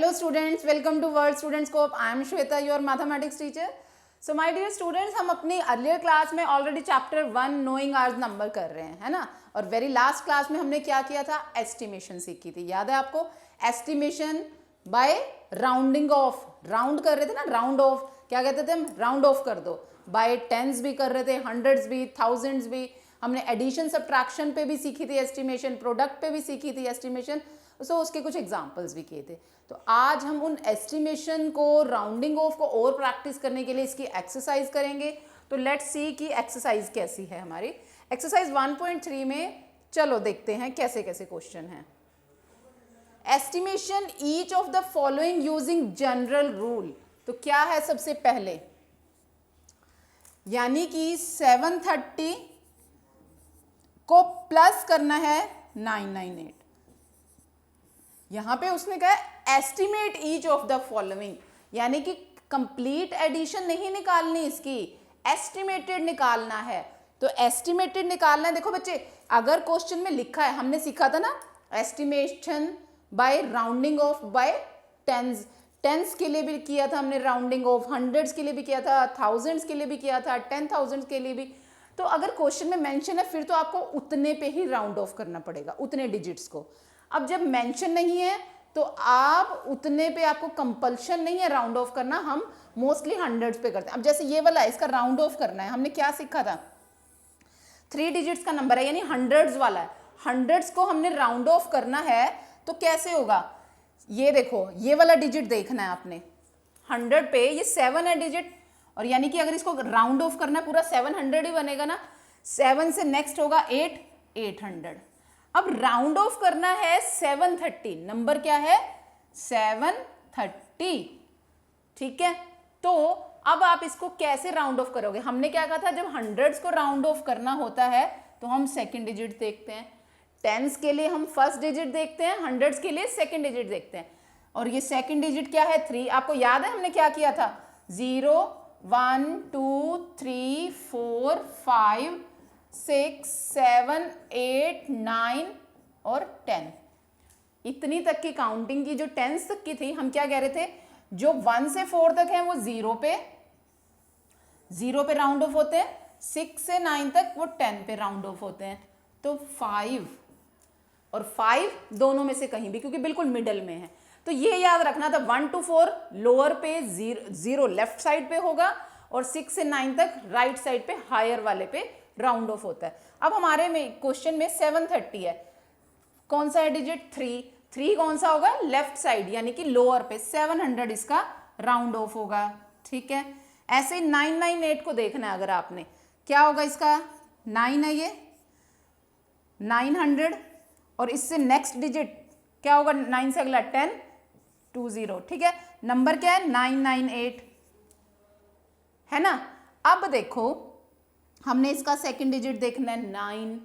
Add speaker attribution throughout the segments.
Speaker 1: Hello students, welcome to World Student Scope. I am Shweta, your mathematics teacher. So my dear students, हम अपनी earlier class में already chapter 1 knowing hours number कर रहे हैं, है ना। और वेरी लास्ट क्लास में हमने क्या किया था, एस्टिमेशन सीखी थी, याद है आपको। Estimation by rounding off, round कर रहे थे ना, राउंड ऑफ क्या कहते थे हम, राउंड ऑफ कर दो। बाय टेंस भी कर रहे थे, हंड्रेड्स भी, थाउजेंड्स भी। हमने एडिशन सब्ट्रैक्शन पे भी सीखी थी एस्टिमेशन, प्रोडक्ट पे भी सीखी थी एस्टिमेशन। सो उसके कुछ एग्जाम्पल्स भी किए थे। तो आज हम उन एस्टिमेशन को, राउंडिंग ऑफ को और प्रैक्टिस करने के लिए इसकी एक्सरसाइज करेंगे। तो लेट्स सी कि एक्सरसाइज कैसी है हमारी। एक्सरसाइज 1.3 में चलो देखते हैं कैसे कैसे क्वेश्चन है। Estimation each of the following using general rule. तो क्या है सबसे पहले, यानी कि 730 को प्लस करना है 998। यहां पे उसने कहा estimate each of the following, यानी कि कंप्लीट एडिशन नहीं निकालनी इसकी, एस्टिमेटेड निकालना है। तो एस्टिमेटेड निकालना है। देखो बच्चे, अगर क्वेश्चन में लिखा है, हमने सीखा था ना estimation by rounding off by tens, tens के लिए भी किया था हमने राउंडिंग ऑफ, हंड्रेड्स के लिए भी किया था, थाउजेंड्स के लिए भी किया था, 10,000 के लिए भी। तो अगर क्वेश्चन में मेंशन है फिर तो आपको उतने पे ही राउंड ऑफ करना पड़ेगा, उतने डिजिट्स को। अब जब मेंशन नहीं है तो आप उतने पे, आपको कंपल्शन नहीं है राउंड ऑफ करना, हम मोस्टली हंड्रेड्स पे करते हैं। अब जैसे ये वाला है, इसका राउंड ऑफ करना है, हमने क्या सीखा था, 3 डिजिट्स का नंबर है यानी हंड्रेड्स वाला है, हंड्रेड्स को हमने राउंड ऑफ करना है। तो कैसे होगा, ये देखो, ये वाला डिजिट देखना है आपने, 100 पे ये 7 है डिजिट, और यानी कि अगर इसको राउंड ऑफ करना है पूरा 700 ही बनेगा ना। 7 से नेक्स्ट होगा 8, 800। अब राउंड ऑफ करना है 730, नंबर क्या है 730, ठीक है। तो अब आप इसको कैसे राउंड ऑफ करोगे, हमने क्या कहा था, जब हंड्रेड्स को राउंड ऑफ करना होता है तो हम सेकंड डिजिट देखते हैं, टेंस के लिए हम फर्स्ट डिजिट देखते हैं, हंड्रेड्स के लिए सेकंड डिजिट देखते हैं। और ये सेकंड डिजिट क्या है 3, आपको याद है हमने क्या किया था, 0 1 2 3 4 5 6 7 8 9 और 10, इतनी तक की काउंटिंग की, जो टेंस तक की थी। हम क्या कह रहे थे, जो 1 से 4 तक है वो 0 पे राउंड ऑफ होते हैं, 6 से 9 तक वो 10 पे राउंड ऑफ होते हैं। तो 5 और 5 दोनों में से कहीं भी, क्योंकि बिल्कुल मिडल में है। तो ये याद रखना था, 1 to 4 लोअर पे, 0 लेफ्ट साइड पे होगा, और 6 से 9 तक राइट साइड पे हायर वाले पे राउंड ऑफ होता है। अब हमारे में क्वेश्चन में 730 है, कौन सा है डिजिट 3 कौन सा होगा, लेफ्ट साइड यानी कि लोअर पे, 700 इसका राउंड ऑफ होगा, ठीक है। ऐसे ही 998 को देखना है अगर आपने, क्या होगा इसका, 9 है ये, 900, और इससे नेक्स्ट डिजिट क्या होगा, 9 से अगला 10 20, ठीक है। नंबर क्या है 998, है ना। अब देखो हमने इसका सेकंड डिजिट देखना है 9।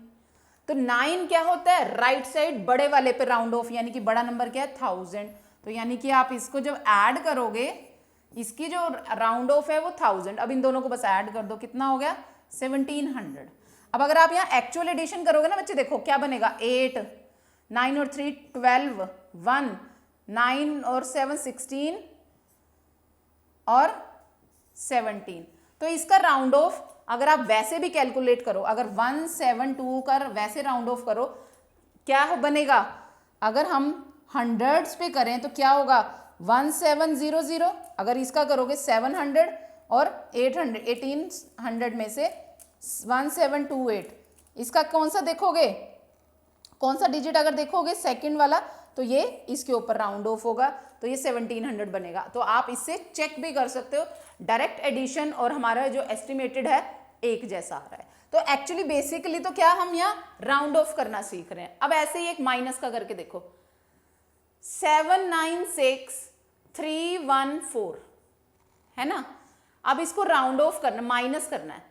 Speaker 1: तो 9 क्या होता है, राइट साइड बड़े वाले पे राउंड ऑफ, यानी कि बड़ा नंबर क्या है 1000। तो यानी कि आप इसको जब ऐड करोगे, इसकी जो राउंड ऑफ है वो 1000। अब इन दोनों को बस ऐड कर दो, कितना हो गया 1700। अब अगर आप यहाँ एक्चुअल एडिशन करोगे ना बच्चे, देखो क्या बनेगा, 8 9 और 3 12 1 9 और 7 16 और 17। तो इसका राउंड ऑफ अगर आप वैसे भी कैलकुलेट करो, अगर 172 कर वैसे राउंड ऑफ करो, क्या बनेगा, अगर हम हंड्रेड्स पे करें तो क्या होगा 1700, अगर इसका करोगे 700 और 800, 1800 में से 1728, इसका कौन सा देखोगे, कौन सा डिजिट अगर देखोगे सेकंड वाला, तो ये इसके ऊपर राउंड ऑफ होगा, तो ये 1700 बनेगा। तो आप इससे चेक भी कर सकते हो, डायरेक्ट एडिशन और हमारा जो एस्टिमेटेड है एक जैसा आ रहा है। तो एक्चुअली बेसिकली तो क्या हम यहाँ राउंड ऑफ करना सीख रहे हैं। अब ऐसे ही एक माइनस का करके देखो, 796314, है ना। अब इसको राउंड ऑफ करना, माइनस करना है।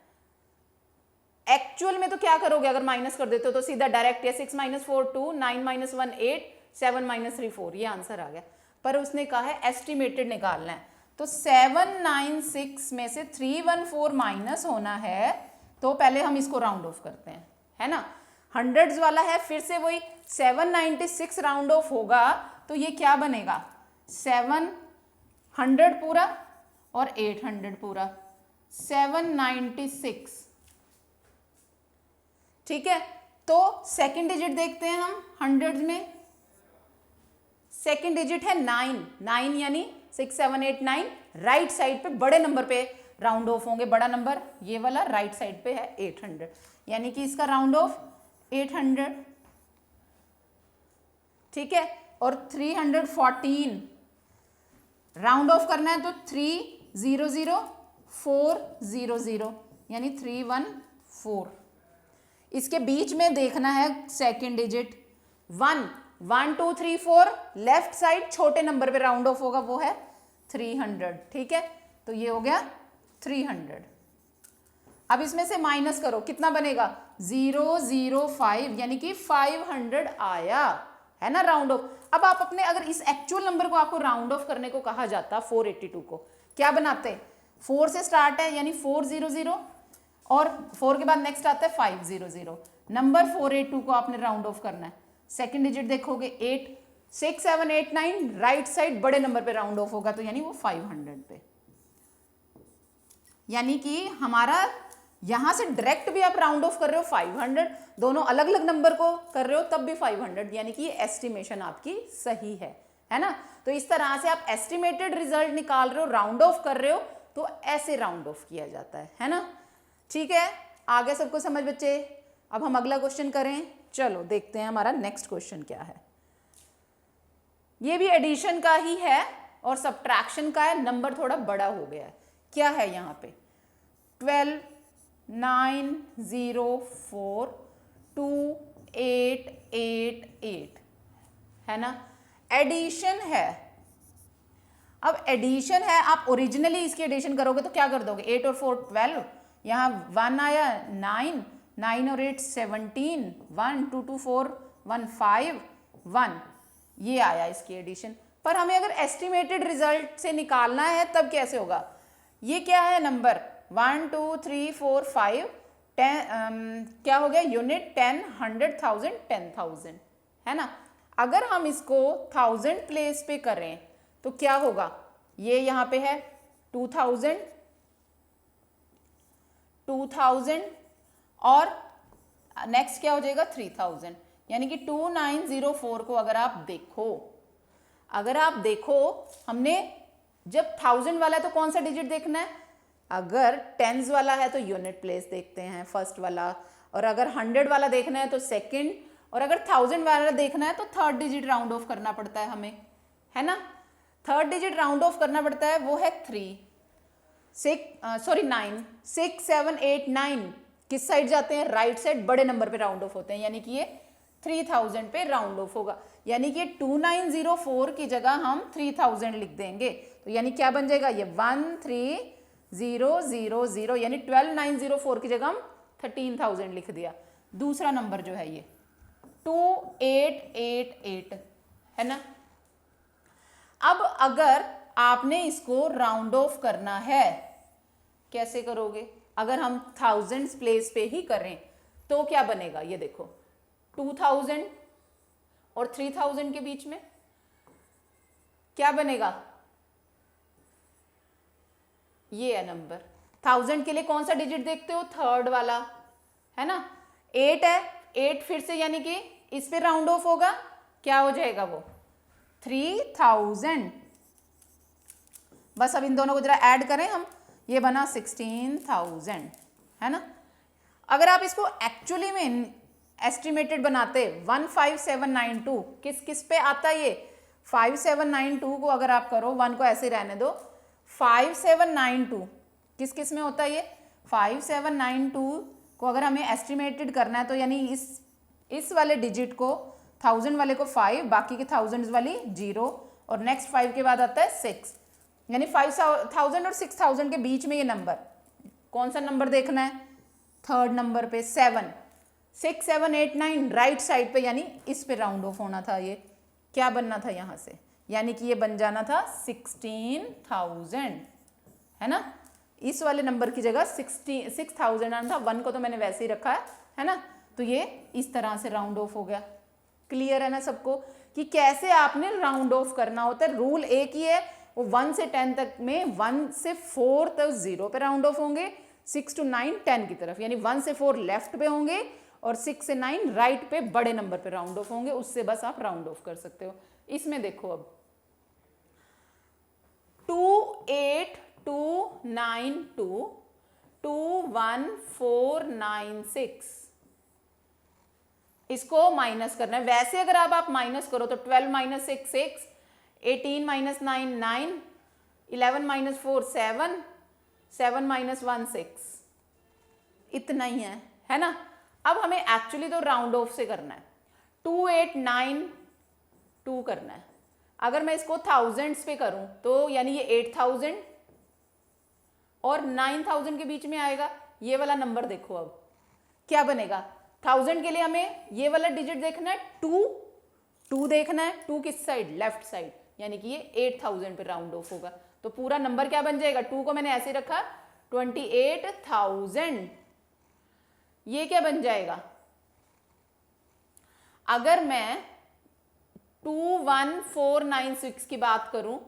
Speaker 1: एक्चुअल में तो क्या करोगे, अगर माइनस कर देते हो तो सीधा डायरेक्ट, 6 - 4 2, 9 - 1 8, 7 - 3 4, ये आंसर आ गया। पर उसने कहा है एस्टिमेटेड निकालना है, तो 796 में से 314 माइनस होना है, तो पहले हम इसको राउंड ऑफ करते हैं, है ना। हंड्रेड्स वाला है, फिर से वही 796 राउंड ऑफ होगा, तो ये क्या बनेगा 700 पूरा और 800 पूरा, 796। ठीक है, तो सेकंड डिजिट देखते हैं हम हंड्रेड में। सेकंड डिजिट है 9, 9 यानी 6 7 8 9, राइट साइड पे बड़े नंबर पे राउंड ऑफ होंगे। बड़ा नंबर ये वाला राइट साइड पे है 800, यानी कि इसका राउंड ऑफ 800। ठीक है, और 314 राउंड ऑफ करना है तो 300 400 यानी 314। इसके बीच में देखना है सेकंड डिजिट 1 1 2 3 4, लेफ्ट साइड छोटे नंबर पे राउंड ऑफ होगा, वो है 300। ठीक है, तो ये हो गया 300। अब इसमें से माइनस करो, कितना बनेगा 005, यानी कि 500 आया, है ना राउंड ऑफ। अब आप अपने, अगर इस एक्चुअल नंबर को आपको राउंड ऑफ करने को कहा जाता 482 को, क्या बनाते हैं, 4 से स्टार्ट है यानी 400 और 4 के बाद नेक्स्ट आता है 500। नंबर 482 को आपने राउंड ऑफ करना है। सेकंड डिजिट देखोगे 8 6 7 8 9, राइट साइड बड़े नंबर पे राउंड ऑफ होगा, तो यानी वो 500 पे। यानी कि हमारा यहां से डायरेक्ट भी आप राउंड ऑफ कर रहे हो 500, दोनों अलग अलग नंबर को कर रहे हो तब भी 500, यानी कि ये एस्टिमेशन आपकी सही है ना। तो इस तरह से आप एस्टिमेटेड रिजल्ट निकाल रहे हो, राउंड ऑफ कर रहे हो, तो ऐसे राउंड ऑफ किया जाता है ना। ठीक है, आगे सबको समझ बच्चे। अब हम अगला क्वेश्चन करें, चलो देखते हैं हमारा नेक्स्ट क्वेश्चन क्या है। ये भी एडिशन का ही है और सब्ट्रैक्शन का है, नंबर थोड़ा बड़ा हो गया है। क्या है यहाँ पे 12 9 0 4 2 8 8 8, है ना, एडिशन है। अब एडिशन है, आप ओरिजिनली इसकी एडिशन करोगे तो क्या कर दोगे, 8 और 4 12, यहाँ 1 आया 9, 9 और 8 17, 1 2 2 4 1 5 1, ये आया इसकी एडिशन। पर हमें अगर एस्टिमेटेड रिजल्ट से निकालना है तब कैसे होगा, ये क्या है नंबर 1 2 3 4 5 10, क्या हो गया यूनिट 10 100 1000 10,000, है ना। अगर हम इसको 1000 प्लेस पे करें तो क्या होगा, ये यहाँ पे है 2000 2000 और नेक्स्ट क्या हो जाएगा 3000, यानी कि 2904 को अगर आप देखो हमने जब 1000 वाला है तो कौन सा डिजिट देखना है, अगर टेंस वाला है तो यूनिट प्लेस देखते हैं फर्स्ट वाला, और अगर 100 वाला देखना है तो सेकंड, और अगर 1000 वाला देखना है तो थर्ड डिजिट राउंड ऑफ करना पड़ता है हमें, है ना। थर्ड डिजिट राउंड ऑफ करना पड़ता है, वो है 9 6 7 8 9, किस साइड जाते हैं, राइट साइड, बड़े नंबर पे राउंड ऑफ होते हैं, यानी कि ये 3000 पे राउंड ऑफ होगा, यानी कि 2904 की जगह हम 3000 लिख देंगे, तो यानी क्या बन जाएगा, ये 13000, यानी 12904 की जगह हम 13000 लिख दिया। दूसरा नंबर जो है ये 2888, है ना। अब अगर आपने इसको राउंड ऑफ करना है, कैसे करोगे, अगर हम थाउजेंड्स प्लेस पे ही करें तो क्या बनेगा, ये देखो 2000 और 3000 के बीच में क्या बनेगा, ये है नंबर। 1000 के लिए कौन सा डिजिट देखते हो, थर्ड वाला, है ना। 8 है, 8 फिर से यानी कि इस पे राउंड ऑफ होगा, क्या हो जाएगा वो 3000। बस अब इन दोनों को जरा ऐड करें हम, ये बना 16000, है ना। अगर आप इसको एक्चुअली में एस्टिमेटेड बनाते 15792, किस किस पे आता ये 5792 को अगर आप करो, 1 को ऐसे रहने दो, 5792 किस किस में होता है, ये 5792 को अगर हमें एस्टिमेटेड करना है तो यानी इस वाले डिजिट को 1000 वाले को 5, बाकी के 1000 वाली 0, और नेक्स्ट 5 के बाद आता है 6, यानी 5000 और 6000 के बीच में ये नंबर, कौन सा नंबर देखना है, थर्ड नंबर पे 7 6 7 8 9, राइट साइड पे, यानी इस पे राउंड ऑफ होना था, ये क्या बनना था यहाँ से, यानी कि ये बन जाना था 16000, है ना। इस वाले नंबर की जगह 6000 आना था, 1 को तो मैंने वैसे ही रखा है ना। तो ये इस तरह से राउंड ऑफ हो गया, क्लियर है ना सबको कि कैसे आपने राउंड ऑफ करना होता है। रूल एक ही है, वो 1 से 10 तक में 1 से 4 तक 0 पे राउंड ऑफ होंगे, 6 to 9 10 की तरफ, यानी 1 से 4 लेफ्ट पे होंगे और 6 से 9 राइट पे बड़े नंबर पे राउंड ऑफ होंगे। उससे बस आप राउंड ऑफ कर सकते हो। इसमें देखो अब 28292 21496, इसको माइनस करना है। वैसे अगर आप माइनस करो तो 12 माइनस 6 6, 18 माइनस 9 9, 11 माइनस 4 7, 7 माइनस 1 6, इतना ही है ना। अब हमें एक्चुअली तो राउंड ऑफ से करना है, 2892 करना है। अगर मैं इसको थाउजेंड्स पे करूं तो यानी ये 8000 और 9000 के बीच में आएगा। ये वाला नंबर देखो अब क्या बनेगा। 1000 के लिए हमें ये वाला डिजिट देखना है, 2 देखना है। 2 किस साइड, लेफ्ट साइड, यानी कि ये 8000 पे राउंड ऑफ होगा। तो पूरा नंबर क्या बन जाएगा, 2 को मैंने ऐसे रखा 28000, ये क्या बन जाएगा। अगर मैं 21496 की बात करूं,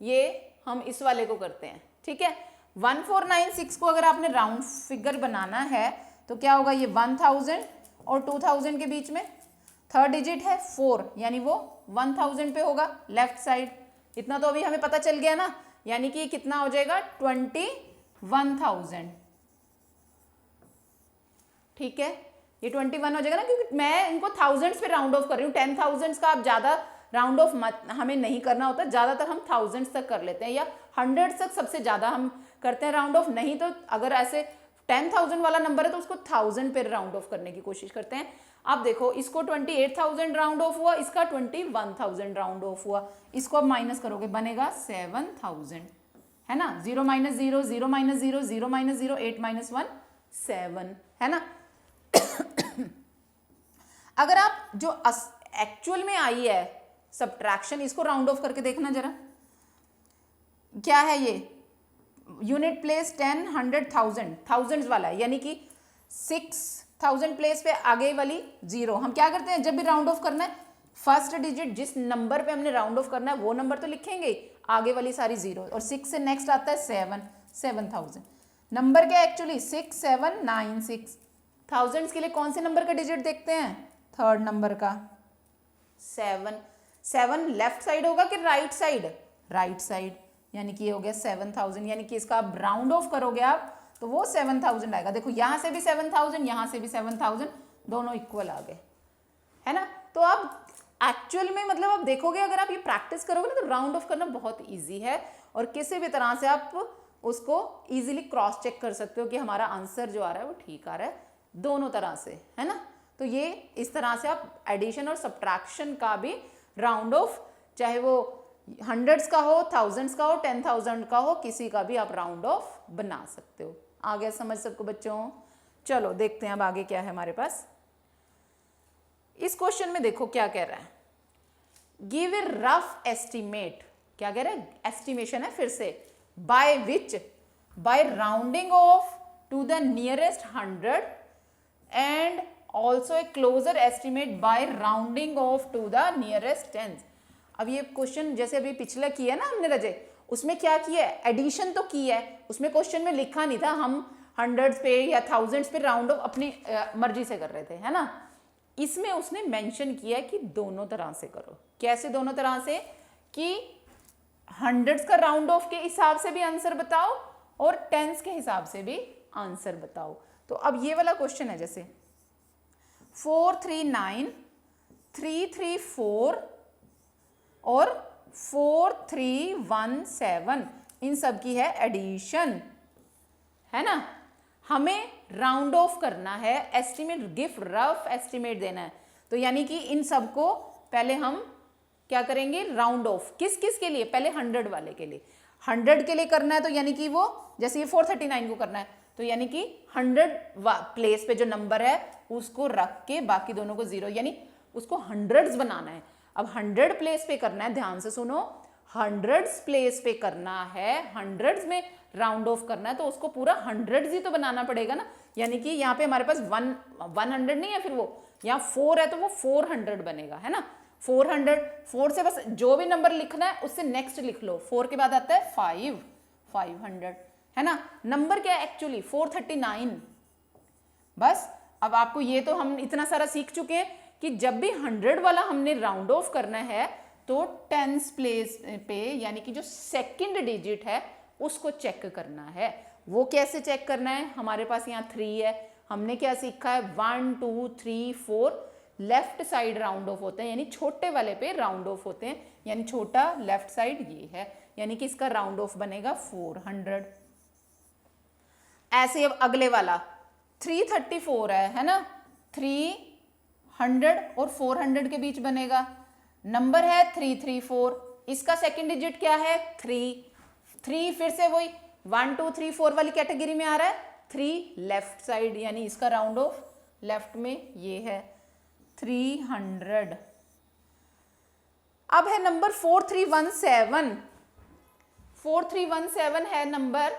Speaker 1: ये हम इस वाले को करते हैं, ठीक है। 1496 को अगर आपने राउंड फिगर बनाना है तो क्या होगा, ये 1000 और 2000 के बीच में थर्ड डिजिट है 4, यानी वो 1000 पे होगा लेफ्ट साइड। इतना तो अभी हमें पता चल गया ना, यानी कि ये कितना हो जाएगा 21000, ठीक है। ये 21 हो जाएगा ना, क्योंकि मैं इनको थाउजेंड्स पे राउंड ऑफ कर रही हूँ। 10,000 का आप ज्यादा राउंड ऑफ हमें नहीं करना होता, ज्यादातर हम थाउजेंड्स तक कर लेते हैं या 100 तक सबसे ज्यादा हम करते हैं राउंड ऑफ। नहीं तो अगर ऐसे 10,000 वाला नंबर है तो उसको 1000 पे राउंड ऑफ करने की कोशिश करते हैं। आप देखो इसको 28,000 राउंड ऑफ हुआ, इसका 21,000 राउंड ऑफ हुआ। इसको अब माइनस करोगे बनेगा 7,000, है ना। 0 माइनस 0, 0 माइनस 0, 0 माइनस 0, 8 माइनस 1 7, है ना। अगर आप जो एक्चुअल में आई है सब्ट्रैक्शन, इसको राउंड ऑफ करके देखना जरा, क्या है ये यूनिट प्लेस 10 100 1000 थाउजेंड्स वाला है, यानी कि 6000 प्लेस पे आगे वाली 0। हम क्या करते हैं जब भी राउंड ऑफ करना है, फर्स्ट डिजिट जिस नंबर पे हमने राउंड ऑफ करना है वो नंबर तो लिखेंगे, आगे वाली सारी 0, और 6 से नेक्स्ट आता है 7, 7000। नंबर क्या है एक्चुअली 6796। थाउजेंड्स के लिए कौन से नंबर का डिजिट देखते हैं, थर्ड नंबर का 7। 7 लेफ्ट साइड होगा कि राइट साइड, राइट साइड, यानी कि ये हो गया 7000। यानी कि इसका आप राउंड ऑफ करोगे आप तो वो 7000 आएगा। देखो यहां से भी 7000, यहां से भी 7000, दोनों इक्वल आ गए, है ना। तो आप एक्चुअल में मतलब आप देखोगे, अगर आप ये प्रैक्टिस करोगे ना तो राउंड ऑफ करना बहुत ईजी है, और किसी भी तरह से आप उसको ईजिली क्रॉस चेक कर सकते हो कि हमारा आंसर जो आ रहा है वो ठीक आ रहा है, दोनों तरह से, है ना। तो ये इस तरह से आप एडिशन और सब्ट्रैक्शन का भी राउंड ऑफ, चाहे वो हंड्रेड्स का हो, थाउजेंड्स का हो, 10,000 का हो, किसी का भी आप राउंड ऑफ बना सकते हो। आ गया समझ सबको बच्चों। चलो देखते हैं अब आगे क्या है हमारे पास। इस क्वेश्चन में देखो क्या कह रहा है, गिव ए रफ एस्टिमेट। क्या कह रहा है, एस्टिमेशन है फिर से, by which, by rounding off to the nearest 100 and also a closer estimate by rounding off to the nearest 10। अब ये क्वेश्चन जैसे अभी पिछला किया ना हमने रजे, उसमें क्या किया है, एडिशन तो की है, उसमें क्वेश्चन में लिखा नहीं था, हम हंड्रेड्स पे या थाउजेंड्स पे राउंड ऑफ अपनी मर्जी से कर रहे थे, है ना। इसमें उसने मेंशन किया है कि दोनों तरह से करो। कैसे दोनों तरह से, कि हंड्रेड्स का राउंड ऑफ के हिसाब से भी आंसर बताओ और टेंस के हिसाब से भी आंसर बताओ। तो अब ये वाला क्वेश्चन है जैसे 439 334 और 4317, इन सब की है एडिशन, है ना। हमें राउंड ऑफ करना है, एस्टिमेट, गिव रफ एस्टिमेट देना है। तो यानी कि इन सबको पहले हम क्या करेंगे, राउंड ऑफ। किस किस के लिए, पहले 100 वाले के लिए, 100 के लिए करना है। तो यानी कि वो जैसे ये 439 को करना है, तो यानी कि 100 प्लेस पे जो नंबर है उसको रख के बाकी दोनों को 0, यानी उसको हंड्रेड्स बनाना है। अब 100 प्लेस पे करना है, ध्यान से सुनो, 100 प्लेस पे करना है, हंड्रेड्स में राउंड ऑफ करना है, तो उसको पूरा 100 ही तो बनाना पड़ेगा ना। यानी कि यहाँ पे हमारे पास 100 नहीं है, फिर वो यहाँ 4 है तो वो 400 बनेगा, है ना। 400, 4 से बस जो भी नंबर लिखना है उससे नेक्स्ट लिख लो। 4 के बाद आता है 5, 500, है ना। नंबर क्या है एक्चुअली 439। बस अब आपको ये तो हम इतना सारा सीख चुके हैं कि जब भी 100 वाला हमने राउंड ऑफ करना है तो टेंस प्लेस पे यानी कि जो सेकंड डिजिट है उसको चेक करना है। वो कैसे चेक करना है, हमारे पास यहाँ 3 है, हमने क्या सीखा है 1 2 3 4 लेफ्ट साइड राउंड ऑफ होते हैं, यानी छोटे वाले पे राउंड ऑफ होते हैं, यानी छोटा लेफ्ट साइड ये है, यानी कि इसका राउंड ऑफ बनेगा 400। ऐसे अब अगले वाला 334 है ना, 300 और 400 के बीच बनेगा, नंबर है 334, इसका सेकंड डिजिट क्या है 3 फिर से वही 1 2 3 4 वाली कैटेगरी में आ रहा है, 3 लेफ्ट साइड यानी इसका राउंड ऑफ लेफ्ट में ये है 300। अब है नंबर 4317, 4317 है नंबर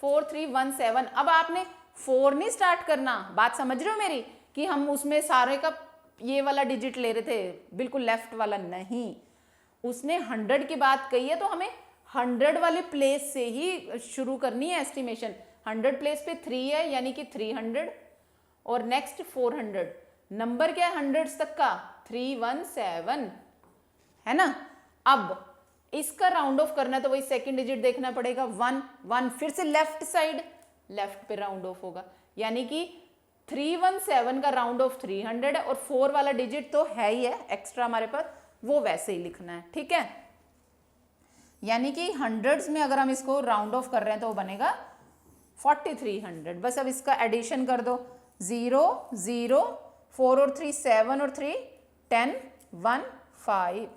Speaker 1: 4317। अब आपने 4 नहीं स्टार्ट करना, बात समझ रहे हो मेरी, कि हम उसमें सारे का ये वाला डिजिट ले रहे थे, बिल्कुल लेफ्ट वाला नहीं, उसने 100 की बात कही है तो हमें 100 वाले प्लेस से ही शुरू करनी है एस्टिमेशन। 100 प्लेस पे 3 है यानी कि 300 और नेक्स्ट 400, नंबर क्या है 100 तक का 317, है ना। अब इसका राउंड ऑफ करना है तो वही सेकंड डिजिट देखना पड़ेगा 1 1, फिर से लेफ्ट साइड लेफ्ट पे राउंड ऑफ होगा, यानी कि 317 का राउंड ऑफ 300 है और 4 वाला डिजिट तो है ही है एक्स्ट्रा हमारे पास, वो वैसे ही लिखना है, ठीक है। यानी कि हंड्रेड्स में अगर हम इसको राउंड ऑफ कर रहे हैं तो वो बनेगा 4300। बस अब इसका एडिशन कर दो, 0 0 4 और 3 7 और 3 10 1 5,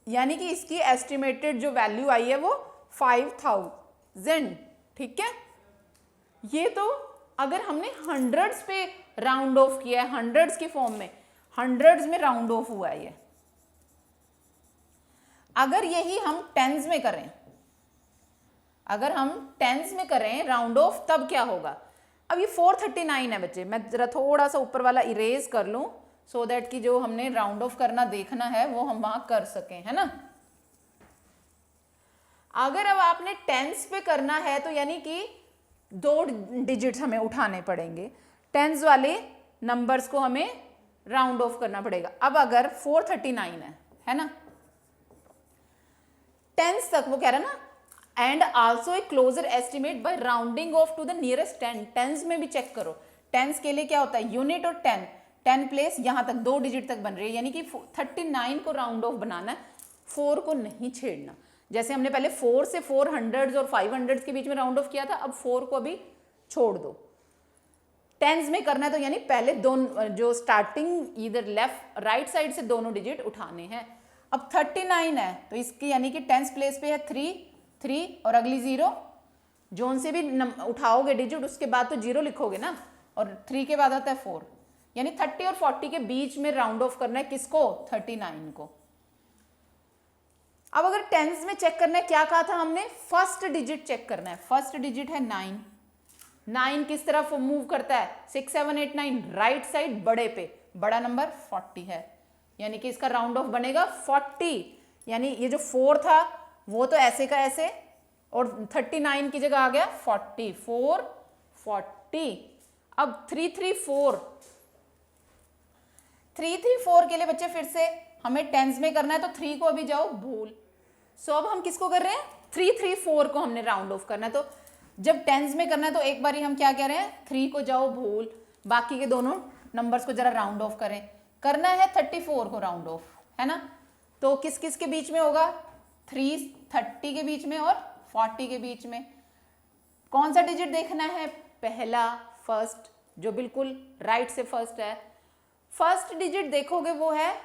Speaker 1: यानी कि इसकी एस्टिमेटेड जो वैल्यू आई है वो 5000, ठीक है। ये तो अगर हमने हंड्रेड्स पे राउंड ऑफ किया है, हंड्रेड्स की फॉर्म में, हंड्रेड्स में राउंड ऑफ हुआ है ये। अगर यही हम टेंस में करें, अगर हम टेंस में करें राउंड ऑफ, तब क्या होगा। अब ये 439 है बच्चे, मैं जरा थोड़ा सा ऊपर वाला इरेज कर लूं सो दैट कि जो हमने राउंड ऑफ करना देखना है वो हम वहां कर सकें, है ना। अगर अब आपने टेंस पे करना है तो यानी कि 2 डिजिट्स हमें उठाने पड़ेंगे, टेंस वाले नंबर्स को हमें राउंड ऑफ करना पड़ेगा। अब अगर 439 है ना, टेंस तक वो कह रहा है ना, and also a closer estimate by rounding off to the nearest 10। Tens में भी चेक करो, टेंस के लिए क्या होता है यूनिट और 10 प्लेस यहां तक 2 डिजिट तक बन रही है, यानी कि 39 को राउंड ऑफ बनाना है, 4 को नहीं छेड़ना। जैसे हमने पहले 4 से 400 और 500 के बीच में राउंड ऑफ किया था, अब 4 को अभी छोड़ दो। टेंस में करना है तो यानी पहले दोनों जो स्टार्टिंग इधर लेफ्ट राइट साइड से दोनों डिजिट उठाने हैं। अब 39 है तो इसकी यानी कि टेंस प्लेस पे है 3 और अगली 0, जोन से भी उठाओगे डिजिट उसके बाद तो 0 लिखोगे ना, और 3 के बाद आता है 4, यानी 30 और 40 के बीच में राउंड ऑफ करना है किसको 39 को। अब अगर टेंस में चेक करना है, क्या कहा था हमने, फर्स्ट डिजिट चेक करना है। फर्स्ट डिजिट है 9 किस तरफ मूव करता है 6 7 8 9 राइट साइड बड़े पे, बड़ा नंबर 40 है, यानी कि इसका राउंड ऑफ बनेगा 40, यानी ये जो 4 था वो तो ऐसे का ऐसे और 39 की जगह आ गया 44 40। अब 334 के लिए बच्चे फिर से हमें टेंस में करना है तो 3 को अभी जाओ भूल, सो अब हम किसको कर रहे हैं 334 को हमने राउंड ऑफ करना है। तो जब टेंस में करना है तो एक बारी हम क्या कह रहे हैं 3 को जाओ भूल, बाकी के दोनों नंबर्स को जरा राउंड ऑफ करें। करना है 34 को राउंड ऑफ, है ना, तो किस किस के बीच में होगा 330 के बीच में और 40 के बीच में। कौन सा डिजिट देखना है, पहला फर्स्ट जो बिल्कुल राइट से फर्स्ट है। फर्स्ट डिजिट देखोगे वो है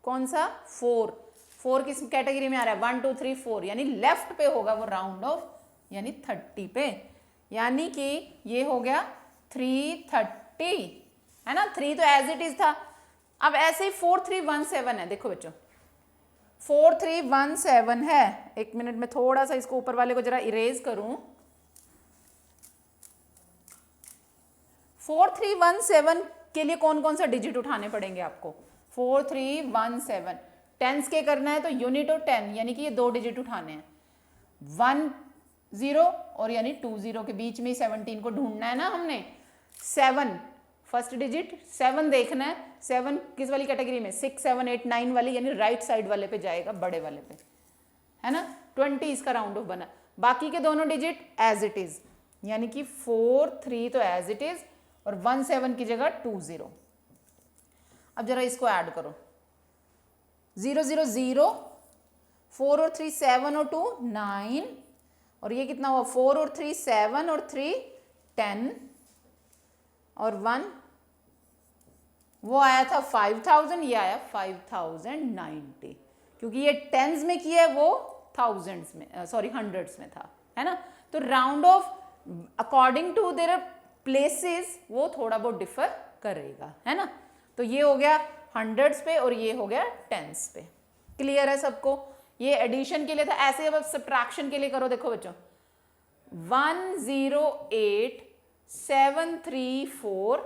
Speaker 1: कौन सा 4 किस कैटेगरी में आ रहा है 1 2 3 4, यानी लेफ्ट पे होगा वो राउंड ऑफ, यानी 30 पे, यानी कि ये हो गया 330, है ना। 3 तो एज इट इज था। अब ऐसे ही 4317 है, देखो बच्चों 4317 है। एक मिनट में थोड़ा सा इसको ऊपर वाले को जरा इरेज करूं। 4317 के लिए कौन कौन सा डिजिट उठाने पड़ेंगे आपको? 4 3 1 7। टेंस के करना है तो यूनिट और 10 यानी कि ये 2 डिजिट उठाने हैं, 1 0 और यानी 2 0 के बीच में 17 को ढूंढना है ना हमने। 7 फर्स्ट डिजिट 7 देखना है। 7 किस वाली कैटेगरी में? 6 7 8 9 वाली, यानी राइट साइड वाले पे जाएगा, बड़े वाले पे, है ना। 20 इसका राउंड ऑफ बना। बाकी के दोनों डिजिट एज इट इज, यानी कि 4 3 तो एज इट इज और 1 7 की जगह 2 0। अब जरा इसको ऐड करो, 0 0 0, 4 और 3 7 और 2 9, और ये कितना हुआ? 4 और 3 7 और 3 10 और 1 वो आया था 5000, ये आया 5090, क्योंकि ये टेंस में किया है, वो थाउजेंड्स में, सॉरी हंड्रेड्स में था, है ना। तो round off according to their places वो थोड़ा बहुत डिफर करेगा, है ना। तो ये हो गया हंड्रेड्स पे और ये हो गया टेंस पे। क्लियर है सबको? ये एडिशन के लिए था। ऐसे अब सब्ट्रैक्शन के लिए करो, देखो बच्चों, 108,734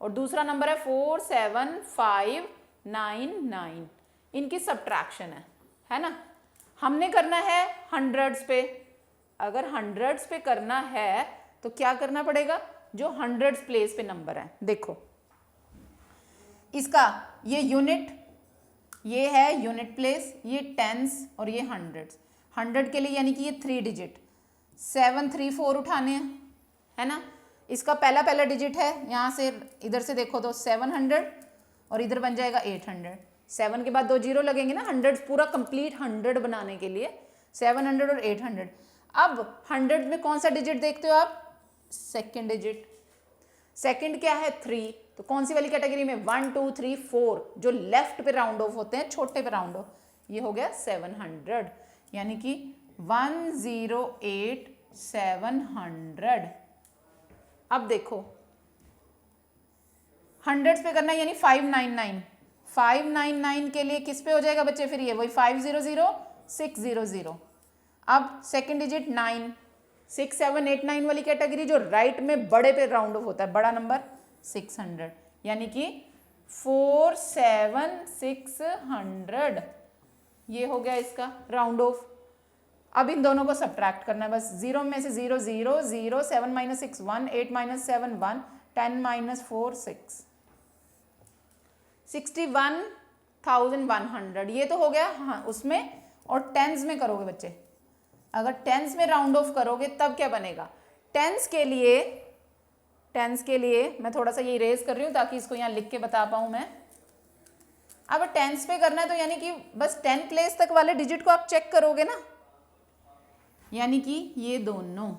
Speaker 1: और दूसरा नंबर है 47599, इनकी सब्ट्रैक्शन है ना। हमने करना है हंड्रेड्स पे। अगर हंड्रेड्स पे करना है तो क्या करना पड़ेगा? जो हंड्रेड्स प्लेस पे नंबर है, देखो इसका ये यूनिट, ये है यूनिट प्लेस, ये टेंस और ये हंड्रेड्स। 100 के लिए यानी कि ये 3 डिजिट 7 3 4 उठाने हैं, है ना। इसका पहला पहला डिजिट है, यहाँ से इधर से देखो तो 700 और इधर बन जाएगा 800। 7 के बाद 2 जीरो लगेंगे ना, हंड्रेड्स पूरा कंप्लीट 100 बनाने के लिए 700 और 800। अब 100 में कौन सा डिजिट देखते हो आप? Second digit. सेकेंड क्या है? 3। तो कौन सी वाली कैटेगरी में? 1 2 3 4, जो लेफ्ट पे राउंड ऑफ होते हैं, छोटे पे राउंड ऑफ। ये हो गया 700, यानी कि 108700। अब देखो हंड्रेड्स पे करना है, यानी 599 के लिए किस पे हो जाएगा बच्चे? फिर ये वही 500 600। अब सेकेंड डिजिट 9, 6 7 8 9 वाली कैटेगरी, जो राइट में बड़े पे राउंड ऑफ होता है, बड़ा नंबर 600, यानी कि 47600। ये हो गया इसका राउंड ऑफ। अब इन दोनों को सब्ट्रैक्ट करना है बस। 0 में से 0 0 0, 7 - 6 1, 8 - 7 1, 10 - 4 6, 61,100। ये तो हो गया हाँ उसमें। और टेंस में करोगे बच्चे, अगर टेंस में राउंड ऑफ करोगे तब क्या बनेगा? टेंस के लिए मैं थोड़ा सा ये इरेज कर रही हूँ ताकि इसको यहाँ लिख के बता पाऊँ मैं। अब टेंस पे करना है तो यानी कि बस 10 प्लेस तक वाले डिजिट को आप चेक करोगे ना, यानी कि ये दोनों।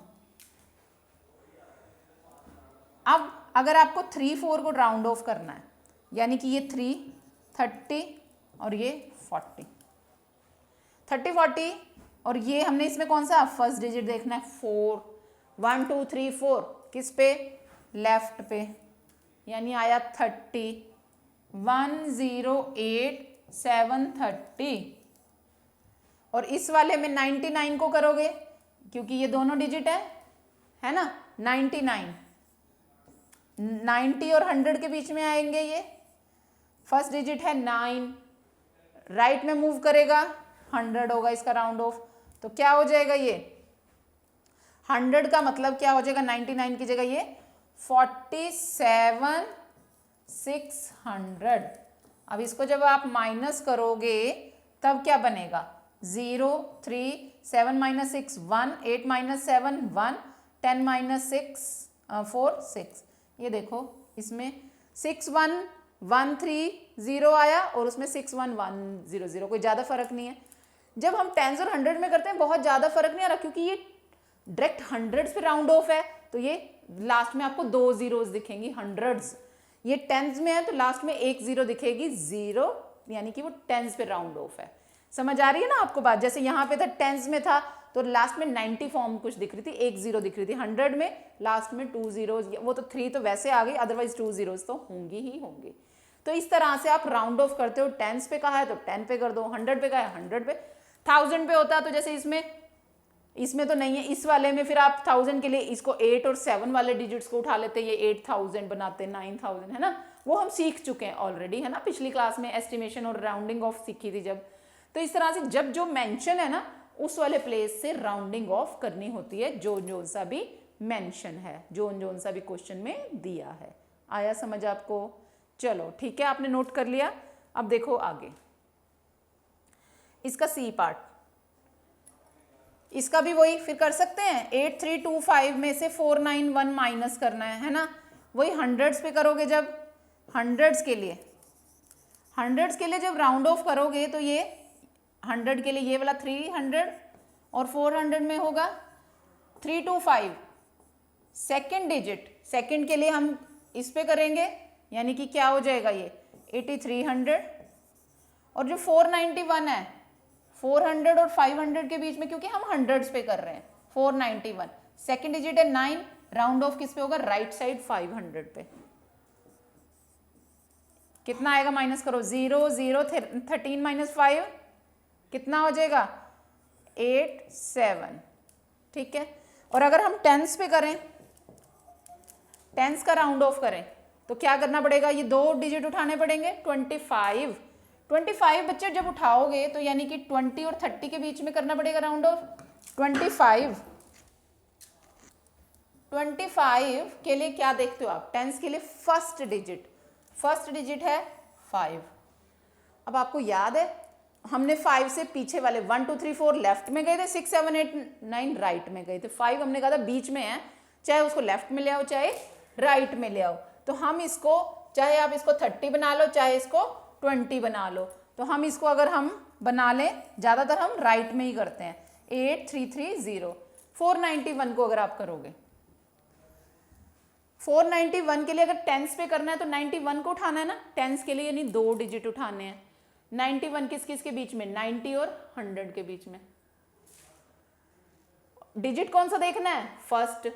Speaker 1: अब अगर आपको 3 4 को राउंड ऑफ करना है, यानी कि ये 3 30 और ये 40, 30 40, और ये हमने इसमें कौन सा फर्स्ट डिजिट देखना है? 4, 1 2 3 4, किस पे? लेफ्ट पे, यानी आया 30, 108730। और इस वाले में 99 को करोगे, क्योंकि ये दोनों डिजिट है ना। 99 90 और 100 के बीच में आएंगे। ये फर्स्ट डिजिट है 9, राइट में मूव करेगा 100 होगा इसका राउंड ऑफ। तो क्या हो जाएगा? ये 100 का मतलब क्या हो जाएगा? 99 की जगह ये 47,600। अब इसको जब आप माइनस करोगे तब क्या बनेगा? 0 3 7 - 6 1, 8 - 7 1, 10 - 6 4 6। ये देखो इसमें 61130 आया और उसमें 61100, कोई ज़्यादा फर्क नहीं है। जब हम टेंस और 100 में करते हैं बहुत ज़्यादा फर्क नहीं आ रहा, क्योंकि ये डायरेक्ट हंड्रेड्स पे राउंड ऑफ है, तो ये लास्ट में आपको 2 जीरोस दिखेंगी हंड्रेड्स। ये टेंस में है तो लास्ट में 1 0 दिखेगी 0, यानी कि वो टेंस पे राउंड ऑफ है। समझ आ रही है ना आपको बात? जैसे यहाँ पे था टेंस में था तो लास्ट में 90 फॉर्म कुछ दिख रही थी, 1 0 दिख रही थी। 100 में लास्ट में 2 जीरोस, वो तो 3 तो वैसे आ गई, अदरवाइज 2 जीरोस तो होंगी ही होंगी। तो इस तरह से आप राउंड ऑफ करते हो। टेंस पे कहा है तो 10 पे कर दो, 100 पे कहा है 100 पे। 1000 पे होता तो जैसे इसमें तो नहीं है, इस वाले में फिर आप 1000 के लिए इसको 8 और 7 वाले डिजिट्स को उठा लेते, ये 8000 बनाते, 9000, है ना। वो हम सीख चुके हैं ऑलरेडी, है ना, पिछली क्लास में एस्टिमेशन और राउंडिंग ऑफ सीखी थी जब। तो इस तरह से जब जो मेंशन है ना उस वाले प्लेस से राउंडिंग ऑफ करनी होती है, जो सा भी मेंशन है, जो सा भी क्वेश्चन में दिया है। आया समझ आपको? चलो ठीक है, आपने नोट कर लिया। अब देखो आगे इसका सी पार्ट, इसका भी वही फिर कर सकते हैं। 8325 में से 491 माइनस करना है ना, वही हंड्रेड्स पे करोगे। जब हंड्रेड्स के लिए जब राउंड ऑफ करोगे तो ये 100 के लिए ये वाला 300 और 400 में होगा 325। सेकेंड डिजिट, सेकेंड के लिए हम इस पे करेंगे, यानी कि क्या हो जाएगा ये 8300। और जो 491 है 400 और 500 के बीच में, क्योंकि हम हंड्रेड्स पे कर रहे हैं, 491 सेकेंड डिजिट है 9, राउंड ऑफ किस पे होगा, राइट साइड 500 पे। कितना आएगा, माइनस करो, 0 0 13 माइनस 5 कितना हो जाएगा 87, ठीक है। और अगर हम टेंस पे करें, टेंस का राउंड ऑफ करें तो क्या करना पड़ेगा, ये 2 डिजिट उठाने पड़ेंगे, 25 बच्चे जब उठाओगे तो यानी कि 20 और 30 के बीच में करना पड़ेगा राउंड ऑफ। 25 के लिए क्या देखते हो आप, टेंस के लिए फर्स्ट डिजिट है 5। अब आपको याद है हमने 5 से पीछे वाले 1 2 3 4 लेफ्ट में गए थे, 6 7 8 9 राइट में गए थे, 5 हमने कहा था बीच में है, चाहे उसको लेफ्ट में ले आओ चाहे राइट में ले आओ। तो हम इसको, चाहे आप इसको 30 बना लो चाहे इसको 20 बना लो, तो हम इसको अगर हम बना लें, ज़्यादातर हम राइट में ही करते हैं। 8330 491 को अगर आप करोगे, 491 के लिए अगर टेंस पे करना है तो 91 को उठाना है ना, टेंस के लिए यानी 2 डिजिट उठाने हैं। 91 किस किस के बीच में, 90 और 100 के बीच में। डिजिट कौन सा देखना है, फर्स्ट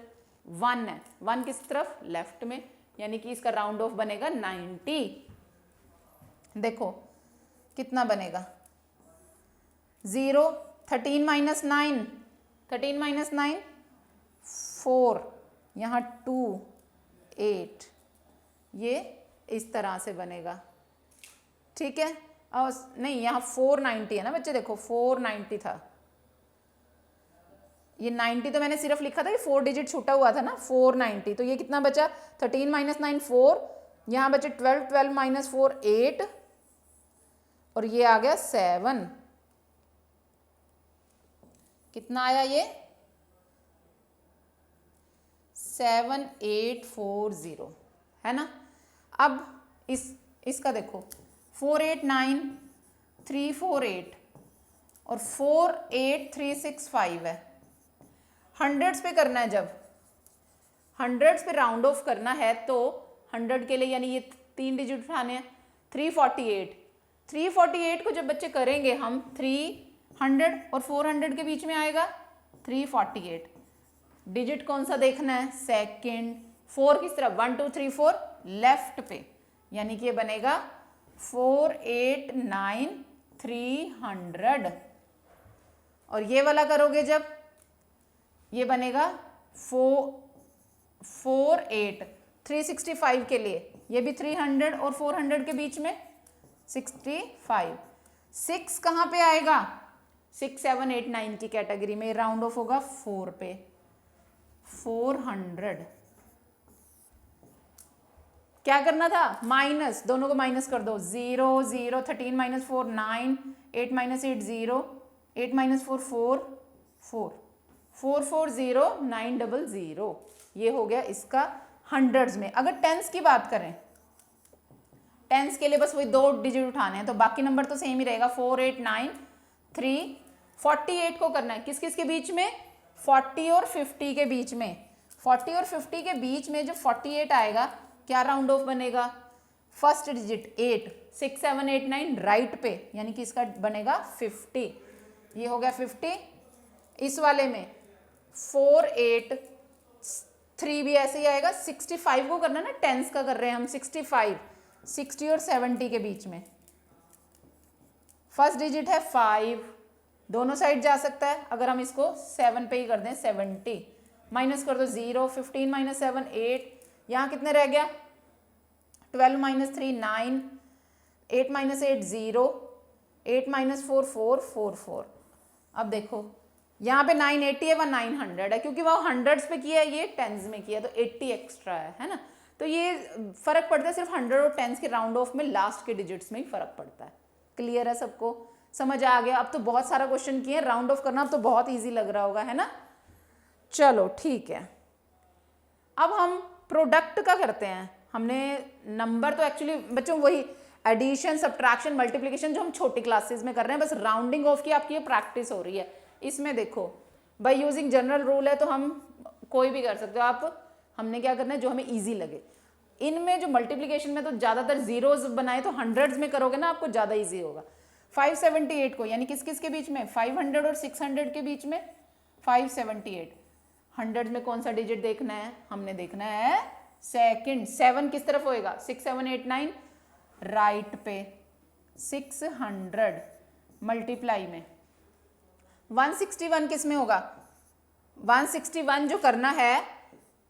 Speaker 1: 1 है, 1 किस तरफ, लेफ्ट में, यानी कि इसका राउंड ऑफ बनेगा 90। देखो कितना बनेगा, 0 13 माइनस 9 4, यहाँ 2 8, ये इस तरह से बनेगा, ठीक है। और नहीं, यहाँ 490 है ना बच्चे, देखो 490 था, ये 90 तो मैंने सिर्फ लिखा था कि 4 डिजिट छूटा हुआ था ना, 490, तो ये कितना बचा, 13 माइनस 9 4, यहाँ बचे 12 माइनस 4 8, और ये आ गया 7। कितना आया ये, 7840, है ना। अब इसका देखो 489 348 और 48365 है। हंड्रेड्स पे करना है, जब हंड्रेड्स पे राउंड ऑफ करना है तो 100 के लिए यानी ये 3 डिजिट उठाने हैं, 348 को जब बच्चे करेंगे हम 300 और 400 के बीच में आएगा 348। डिजिट कौन सा देखना है, सेकेंड। 4 किस तरफ, 1 2 3 4 लेफ्ट पे, यानी कि ये बनेगा 489 300। और ये वाला करोगे जब, ये बनेगा 48 365 के लिए, ये भी 300 और 400 के बीच में 65। 6 कहाँ पे आएगा, 6 7 8 9 की कैटेगरी में, राउंड ऑफ होगा 4 पे, 400। क्या करना था, माइनस, दोनों को माइनस कर दो, 0 0 13 माइनस 4 9, 8 माइनस 8 0, 8 माइनस 4 4 4, 440 900, ये हो गया इसका हंड्रेड्स में। अगर टेंस की बात करें, टेंस के लिए बस वही 2 डिजिट उठाने हैं, तो बाकी नंबर तो सेम ही रहेगा, 489 3। 48 को करना है किस किस के बीच में, 40 और 50 के बीच में। 40 और 50 के बीच में जो 48 आएगा, क्या राउंड ऑफ बनेगा, फर्स्ट डिजिट 8, 6 7 8 9 राइट पे, यानी कि इसका बनेगा 50। ये हो गया 50। इस वाले में 4 8 3 भी ऐसे ही आएगा। 65 को करना ना, टेंस का कर रहे हैं हम, 65 60 और 70 के बीच में। फर्स्ट डिजिट है 5, दोनों साइड जा सकता है। अगर हम इसको 7 पे ही कर दें, 70 माइनस कर दो 0, 15 माइनस 7 8, यहाँ कितने रह गया 12 माइनस 3 9, 8 माइनस 8 0, 8 माइनस 4 4 4 4। अब देखो यहाँ पे 980 है, वह 900 है, क्योंकि वह हंड्रेड्स पे किया है, ये टेंस में किया, तो 80 एक्स्ट्रा है ना। तो ये फर्क पड़ता है सिर्फ 100 और टेंस के राउंड ऑफ में, लास्ट के डिजिट्स में ही फर्क पड़ता है। क्लियर है सबको, समझ आ गया। अब तो बहुत सारा क्वेश्चन किए, राउंड ऑफ करना अब तो बहुत ईजी लग रहा होगा, है ना। चलो ठीक है, अब हम प्रोडक्ट का करते हैं। हमने नंबर तो एक्चुअली बच्चों वही एडिशन सब्ट्रैक्शन मल्टीप्लिकेशन जो हम छोटी क्लासेस में कर रहे हैं, बस राउंडिंग ऑफ की आपकी ये प्रैक्टिस हो रही है। इसमें देखो बाय यूजिंग जनरल रूल है, तो हम कोई भी कर सकते हो आप। हमने क्या करना है, जो हमें इजी लगे। इनमें जो मल्टीप्लिकेशन में तो ज़्यादातर जीरोज बनाए, तो हंड्रेड्स में करोगे ना आपको ज़्यादा ईजी होगा। 578 को यानी किस किस के बीच में, 500 और 600 के बीच में 578। हंड्रेड में कौन सा डिजिट देखना है, हमने देखना है सेकंड। 7 किस तरफ होएगा, 6 7 8 9 राइट पे 600 मल्टीप्लाई में 161 किस में होगा, 161 जो करना है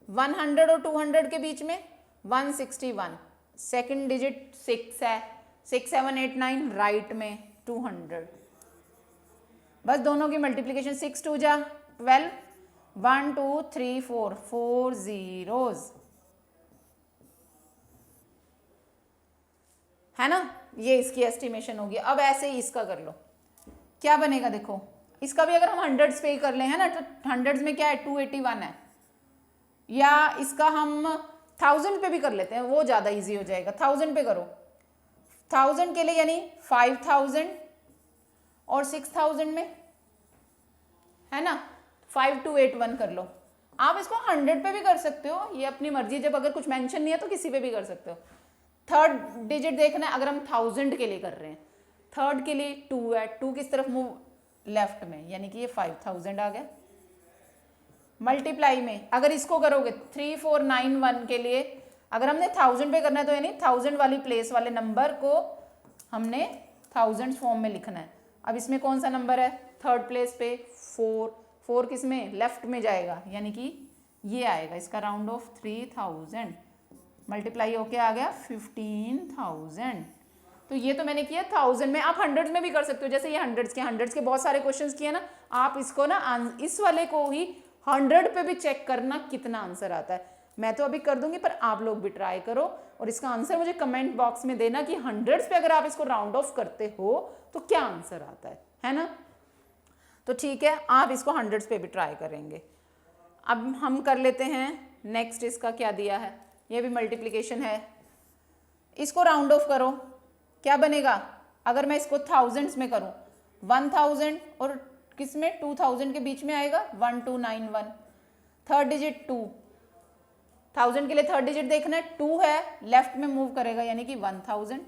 Speaker 1: 100 और 200 के बीच में 161। सेकंड डिजिट 6 है, 6 7 8 9 राइट में 200। बस दोनों की मल्टीप्लिकेशन 6 2 जा 12, 1 2 3 4 4 zeros है ना। ये इसकी एस्टिमेशन होगी। अब ऐसे ही इसका कर लो, क्या बनेगा देखो। इसका भी अगर हम हंड्रेड्स पे ही कर ले, है ना, तो हंड्रेड्स में क्या है 281 है, या इसका हम 1000 पे भी कर लेते हैं, वो ज़्यादा इजी हो जाएगा। 1000 पे करो, 1000 के लिए यानी 5000 और 6000 में, है ना, 5281 कर लो। आप इसको 100 पे भी कर सकते हो, ये अपनी मर्जी, जब अगर कुछ मेंशन नहीं है तो किसी पे भी कर सकते हो। थर्ड डिजिट देखना है, अगर हम 1000 के लिए कर रहे हैं, थर्ड के लिए 2 है, 2 किस तरफ मूव, लेफ्ट में, यानी कि ये 5000 आ गया। मल्टीप्लाई में अगर इसको करोगे 3491 के लिए, अगर हमने 1000 पे करना है तो यानी 1000 वाली प्लेस वाले नंबर को हमने 1000 फॉर्म में लिखना है। अब इसमें कौन सा नंबर है, थर्ड प्लेस पे 4, 4 किस में, लेफ्ट में जाएगा, यानी कि ये आएगा। इसका राउंड ऑफ 3000 मल्टीप्लाई होके आ गया 15000। तो ये तो मैंने किया 1000 में। आप हंड्रेड्स में भी कर सकते हो, जैसे ये हंड्रेड्स के बहुत सारे क्वेश्चंस किए ना, आप इसको ना इस वाले को ही 100 पे भी चेक करना कितना आंसर आता है। मैं तो अभी कर दूंगी, पर आप लोग भी ट्राई करो और इसका आंसर मुझे कमेंट बॉक्स में देना कि हंड्रेड्स पे अगर आप इसको राउंड ऑफ करते हो तो क्या आंसर आता है ना। तो ठीक है, आप इसको हंड्रेड्स पे भी ट्राई करेंगे। अब हम कर लेते हैं नेक्स्ट। इसका क्या दिया है, ये भी मल्टीप्लिकेशन है, इसको राउंड ऑफ करो, क्या बनेगा। अगर मैं इसको थाउजेंड्स में करूं, 1000 और किस में 2000 के बीच में आएगा 1291। थर्ड डिजिट 2, 1000 के लिए थर्ड डिजिट देखना है, 2 है, लेफ्ट में मूव करेगा, यानी कि 1000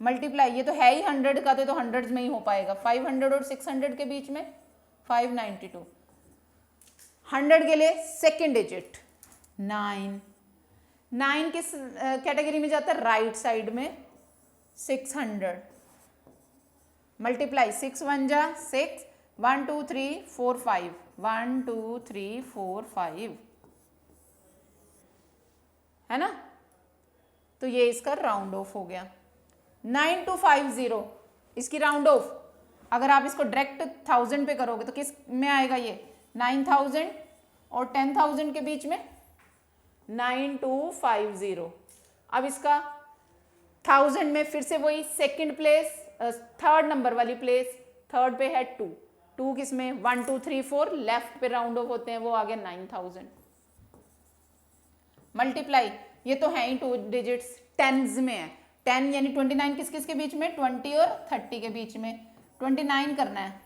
Speaker 1: मल्टीप्लाई, ये तो है ही 100 का, तो हंड्रेड्स में ही हो पाएगा। 500 और 600 के बीच में 592। 100 के लिए सेकेंड डिजिट 9, 9 किस कैटेगरी में जाता है, राइट साइड में 600 मल्टीप्लाई 6 1 जा 6, 1 2 3 4 5, 1 2 3 4 5, है ना। तो ये इसका राउंड ऑफ हो गया। 9250 इसकी राउंड ऑफ, अगर आप इसको डायरेक्ट 1000 पे करोगे तो किस में आएगा, ये 9000 और 10000 के बीच में 9250। अब इसका 1000 में फिर से वही सेकंड प्लेस, थर्ड नंबर वाली प्लेस, थर्ड पे है 2, 2 किस में 1 2 3 4 लेफ्ट पे राउंड ऑफ होते हैं, वो आ गया 9000 मल्टीप्लाई, ये तो है ही 2 डिजिट्स, टेंस में है। 10 यानी 29 किस किस के बीच में, 20 और 30 के बीच में 29 करना है।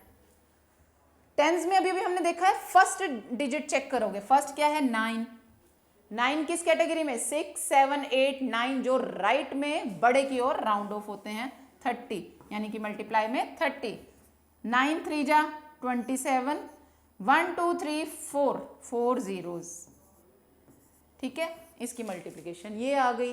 Speaker 1: टेंस में अभी हमने देखा है फर्स्ट डिजिट चेक करोगे, फर्स्ट क्या है 9, 9 किस कैटेगरी में 6 7 8 9 जो राइट में बड़े की ओर राउंड ऑफ होते हैं 30, यानी कि मल्टीप्लाई में 30, 9 3 जा 27, 1 2 3 4 4 zeros, ठीक है। इसकी मल्टीप्लिकेशन ये आ गई,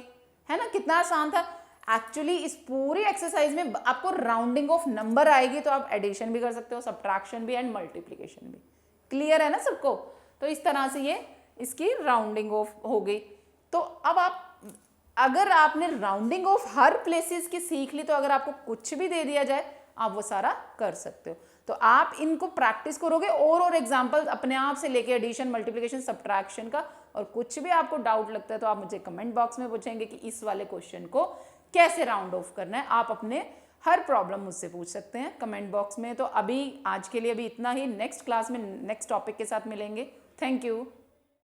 Speaker 1: है ना, कितना आसान था। एक्चुअली इस पूरी एक्सरसाइज में आपको राउंडिंग ऑफ नंबर आएगी, तो आप एडिशन भी कर सकते हो, सब्ट्रैक्शन भी एंड मल्टीप्लिकेशन भी। क्लियर है ना सबको। तो इस तरह से ये इसकी राउंडिंग ऑफ हो गई। तो अब आप अगर आपने राउंडिंग ऑफ हर प्लेसेस की सीख ली तो अगर आपको कुछ भी दे दिया जाए आप वो सारा कर सकते हो। तो आप इनको प्रैक्टिस करोगे और एग्जांपल अपने आप से लेके एडिशन, मल्टीप्लिकेशन, सब्ट्रैक्शन का, और कुछ भी आपको डाउट लगता है तो आप मुझे कमेंट बॉक्स में पूछेंगे कि इस वाले क्वेश्चन को कैसे राउंड ऑफ करना है। आप अपने हर प्रॉब्लम मुझसे पूछ सकते हैं कमेंट बॉक्स में। तो अभी आज के लिए अभी इतना ही, नेक्स्ट क्लास में नेक्स्ट टॉपिक के साथ मिलेंगे। Thank you.